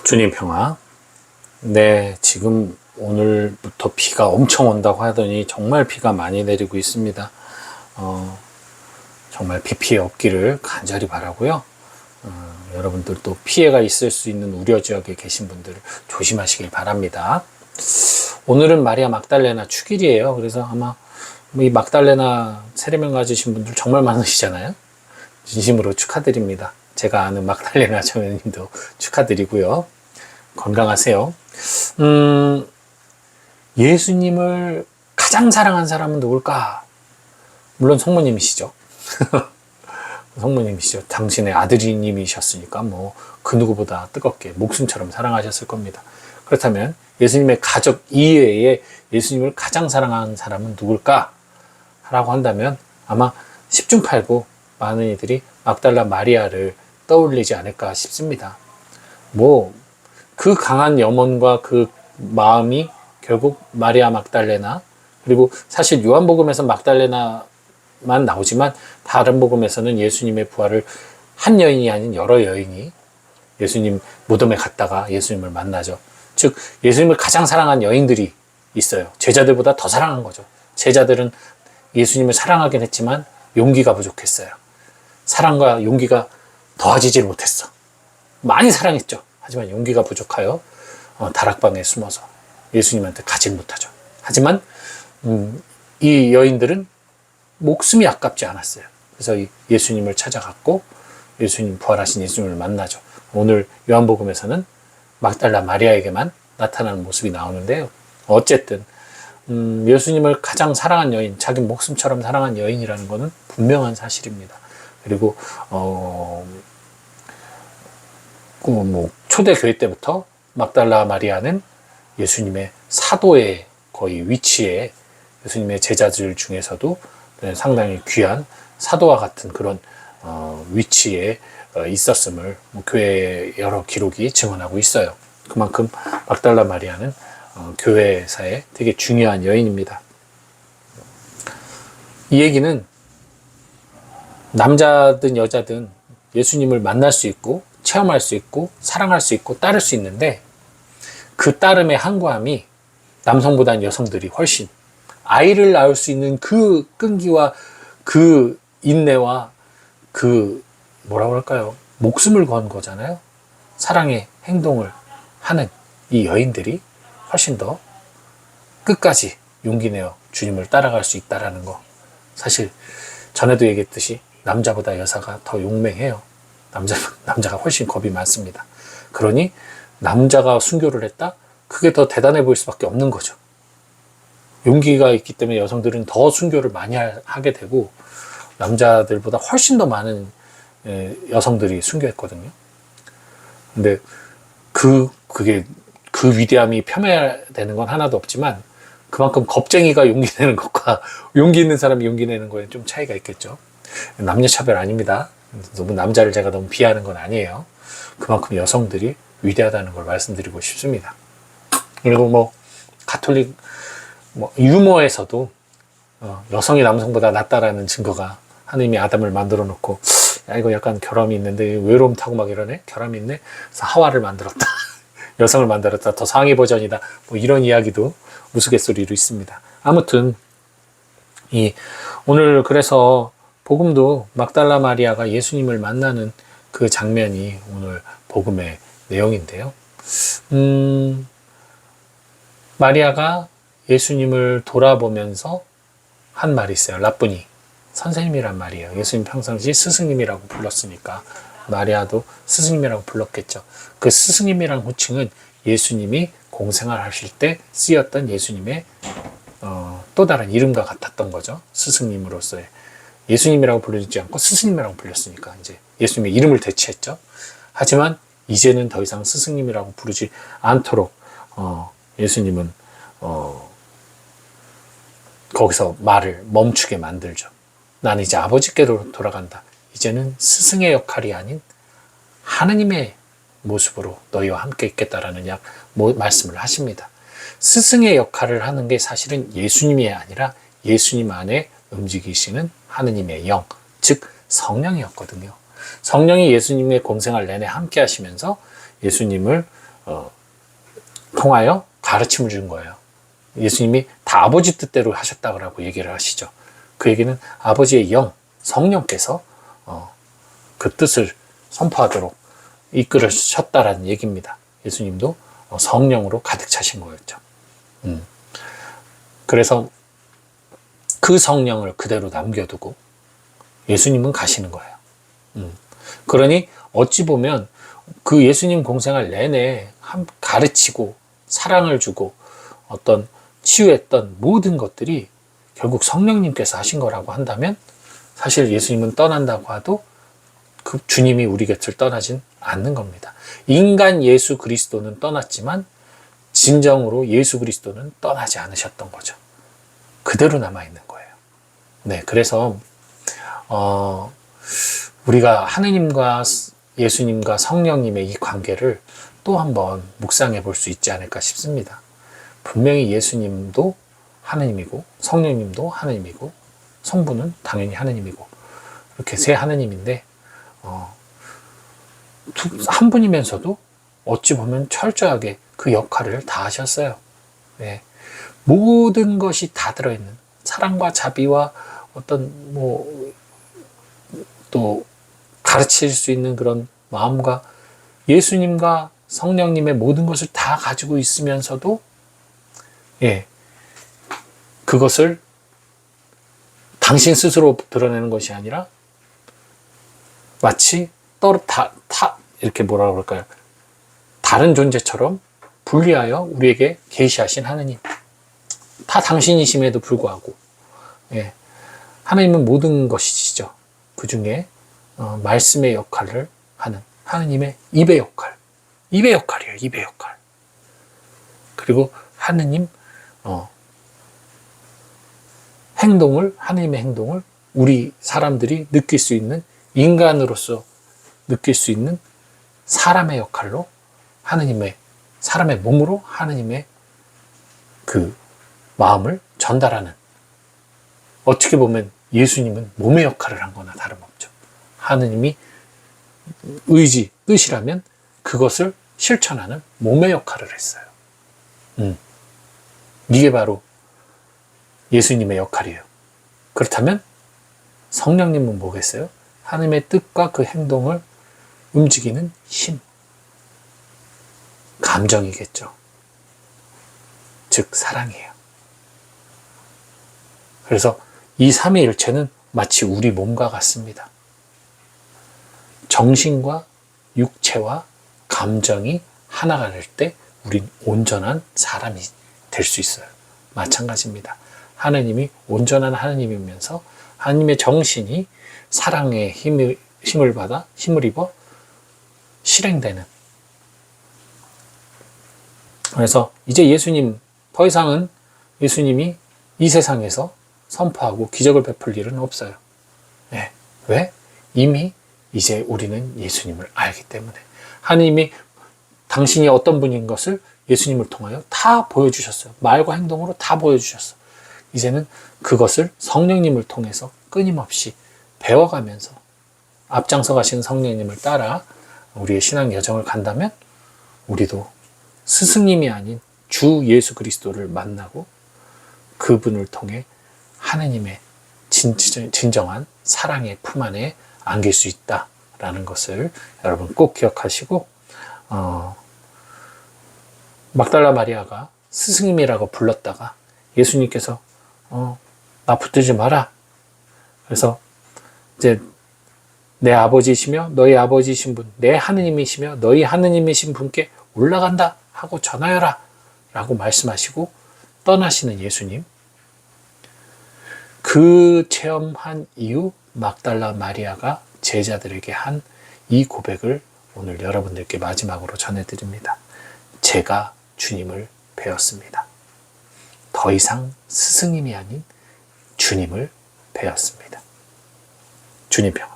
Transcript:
주님 평화. 네, 지금 오늘부터 비가 엄청 온다고 하더니 정말 비가 많이 내리고 있습니다. 정말 비 피해 없기를 간절히 바라고요. 여러분들도 피해가 있을 수 있는 우려 지역에 계신 분들 조심하시길 바랍니다. 오늘은 마리아 막달레나 축일이에요. 그래서 아마 이 막달레나 세례명 가지신 분들 정말 많으시잖아요. 진심으로 축하드립니다. 제가 아는 막달레나 청년님도 축하드리고요. 건강하세요. 예수님을 가장 사랑한 사람은 누굴까? 물론 성모님이시죠. 성모님이시죠. 당신의 아드님이셨으니까 뭐 그 누구보다 뜨겁게 목숨처럼 사랑하셨을 겁니다. 그렇다면 예수님의 가족 이외에 예수님을 가장 사랑하는 사람은 누굴까? 라고 한다면 아마 10중 8구 많은 이들이 막달라 마리아를 떠올리지 않을까 싶습니다. 그 강한 염원과 그 마음이 결국 마리아 막달레나, 그리고 사실 요한복음에서 막달레나만 나오지만 다른 복음에서는 예수님의 부활을 한 여인이 아닌 여러 여인이 예수님 무덤에 갔다가 예수님을 만나죠. 즉 예수님을 가장 사랑한 여인들이 있어요. 제자들보다 더 사랑한 거죠. 제자들은 예수님을 사랑하긴 했지만 용기가 부족했어요. 사랑과 용기가 더해지질 못했어. 많이 사랑했죠. 하지만 용기가 부족하여 다락방에 숨어서 예수님한테 가질 못하죠. 하지만 이 여인들은 목숨이 아깝지 않았어요. 그래서 예수님을 찾아갔고 예수님, 부활하신 예수님을 만나죠. 오늘 요한복음에서는 막달라 마리아에게만 나타나는 모습이 나오는데요. 어쨌든 예수님을 가장 사랑한 여인, 자기 목숨처럼 사랑한 여인이라는 것은 분명한 사실입니다. 그리고 초대교회 때부터 막달라 마리아는 예수님의 사도의 거의 위치에, 예수님의 제자들 중에서도 상당히 귀한 사도와 같은 그런 위치에 있었음을 교회의 여러 기록이 증언하고 있어요. 그만큼 막달라 마리아는 교회사에 되게 중요한 여인입니다. 이 얘기는 남자든 여자든 예수님을 만날 수 있고 체험할 수 있고 사랑할 수 있고 따를 수 있는데, 그 따름의 한구함이 남성보다는 여성들이 훨씬, 아이를 낳을 수 있는 그 끈기와 그 인내와 그 뭐라고 할까요? 목숨을 건 거잖아요. 사랑의 행동을 하는 이 여인들이 훨씬 더 끝까지 용기 내어 주님을 따라갈 수 있다라는 거. 사실 전에도 얘기했듯이 남자보다 여자가 더 용맹해요. 남자가 훨씬 겁이 많습니다. 그러니 남자가 순교를 했다? 그게 더 대단해 보일 수밖에 없는 거죠. 용기가 있기 때문에 여성들은 더 순교를 많이 하게 되고 남자들보다 훨씬 더 많은 여성들이 순교했거든요. 근데 그 위대함이 폄훼되는 건 하나도 없지만 그만큼 겁쟁이가 용기 내는 것과 용기 있는 사람이 용기 내는 거에 좀 차이가 있겠죠. 남녀 차별 아닙니다. 너무 남자를 제가 너무 비하하는 건 아니에요. 그만큼 여성들이 위대하다는 걸 말씀드리고 싶습니다. 그리고 가톨릭 유머에서도 여성이 남성보다 낫다라는 증거가, 하느님이 아담을 만들어 놓고 야 이거 약간 결함이 있는데 외로움 타고 막 이러네, 결함이 있네, 그래서 하와를 만들었다. 여성을 만들었다, 더 상위 버전이다, 이런 이야기도 우스갯소리로 있습니다. 아무튼 오늘 그래서 복음도 막달라 마리아가 예수님을 만나는 그 장면이 오늘 복음의 내용인데요. 마리아가 예수님을 돌아보면서 한 말이 있어요. 라쁘니, 선생님이란 말이에요. 예수님 평상시 스승님이라고 불렀으니까 마리아도 스승님이라고 불렀겠죠. 그 스승님이란 호칭은 예수님이 공생활 하실 때 쓰였던 예수님의 또 다른 이름과 같았던 거죠. 스승님으로서의. 예수님이라고 부르지 않고 스승님이라고 불렸으니까 이제 예수님의 이름을 대체했죠. 하지만 이제는 더 이상 스승님이라고 부르지 않도록 예수님은 거기서 말을 멈추게 만들죠. 나는 이제 아버지께로 돌아간다. 이제는 스승의 역할이 아닌 하느님의 모습으로 너희와 함께 있겠다라는 말씀을 하십니다. 스승의 역할을 하는 게 사실은 예수님이 아니라 예수님 안에 움직이시는 하느님의 영, 즉 성령이었거든요. 성령이 예수님의 공생활 내내 함께 하시면서 예수님을 통하여 가르침을 준 거예요. 예수님이 다 아버지 뜻대로 하셨다고 얘기를 하시죠. 그 얘기는 아버지의 영, 성령께서 그 뜻을 선포하도록 이끌으셨다라는 얘기입니다. 예수님도 성령으로 가득 차신 거였죠. 그래서 그 성령을 그대로 남겨두고 예수님은 가시는 거예요. 그러니 어찌 보면 그 예수님 공생활 내내 가르치고 사랑을 주고 어떤 치유했던 모든 것들이 결국 성령님께서 하신 거라고 한다면 사실 예수님은 떠난다고 해도 그 주님이 우리 곁을 떠나진 않는 겁니다. 인간 예수 그리스도는 떠났지만 진정으로 예수 그리스도는 떠나지 않으셨던 거죠. 그대로 남아있는 거예요. 네, 그래서 우리가 하느님과 예수님과 성령님의 이 관계를 또 한번 묵상해 볼 수 있지 않을까 싶습니다. 분명히 예수님도 하느님이고 성령님도 하느님이고 성부는 당연히 하느님이고 이렇게 세 하느님인데 한 분이면서도 어찌 보면 철저하게 그 역할을 다 하셨어요. 네. 모든 것이 다 들어있는 사랑과 자비와 어떤 또 가르칠 수 있는 그런 마음과 예수님과 성령님의 모든 것을 다 가지고 있으면서도 그것을 당신 스스로 드러내는 것이 아니라 마치 이렇게 뭐라 그럴까요? 다른 존재처럼 분리하여 우리에게 계시하신 하느님. 다 당신이심에도 불구하고 하나님은 모든 것이시죠. 그 중에 말씀의 역할을 하는 하느님의 입의 역할. 입의 역할이에요. 입의 역할. 그리고 하느님 하느님의 행동을 우리 사람들이 느낄 수 있는 인간으로서 느낄 수 있는 사람의 역할로 사람의 몸으로 하느님의 그 마음을 전달하는, 어떻게 보면 예수님은 몸의 역할을 한 거나 다름없죠. 하느님이 뜻이라면 그것을 실천하는 몸의 역할을 했어요. 이게 바로 예수님의 역할이에요. 그렇다면 성령님은 뭐겠어요? 하나님의 뜻과 그 행동을 움직이는 힘, 감정이겠죠. 즉 사랑이에요. 그래서 이 삼위일체는 마치 우리 몸과 같습니다. 정신과 육체와 감정이 하나가 될 때 우린 온전한 사람이 될 수 있어요. 마찬가지입니다. 하느님이 온전한 하느님이면서 하느님의 정신이 사랑의 힘을 입어 실행되는. 그래서 이제 예수님, 더 이상은 예수님이 이 세상에서 선포하고 기적을 베풀 일은 없어요. 네. 왜? 이미 이제 우리는 예수님을 알기 때문에. 하느님이 당신이 어떤 분인 것을 예수님을 통하여 다 보여주셨어요. 말과 행동으로 다 보여주셨어요. 이제는 그것을 성령님을 통해서 끊임없이 배워가면서 앞장서 가신 성령님을 따라 우리의 신앙 여정을 간다면 우리도 스승님이 아닌 주 예수 그리스도를 만나고 그분을 통해 하느님의 진정한 사랑의 품 안에 안길 수 있다라는 것을 여러분 꼭 기억하시고, 막달라 마리아가 스승님이라고 불렀다가 예수님께서 나 붙들지 마라. 그래서 이제 내 아버지이시며 너희 아버지이신 분, 내 하느님이시며 너희 하느님이신 분께 올라간다 하고 전하여라 라고 말씀하시고 떠나시는 예수님. 그 체험한 이후 막달라 마리아가 제자들에게 한 이 고백을 오늘 여러분들께 마지막으로 전해드립니다. 제가 주님을 배웠습니다. 더 이상 스승님이 아닌 주님을 배웠습니다. 주님 평안.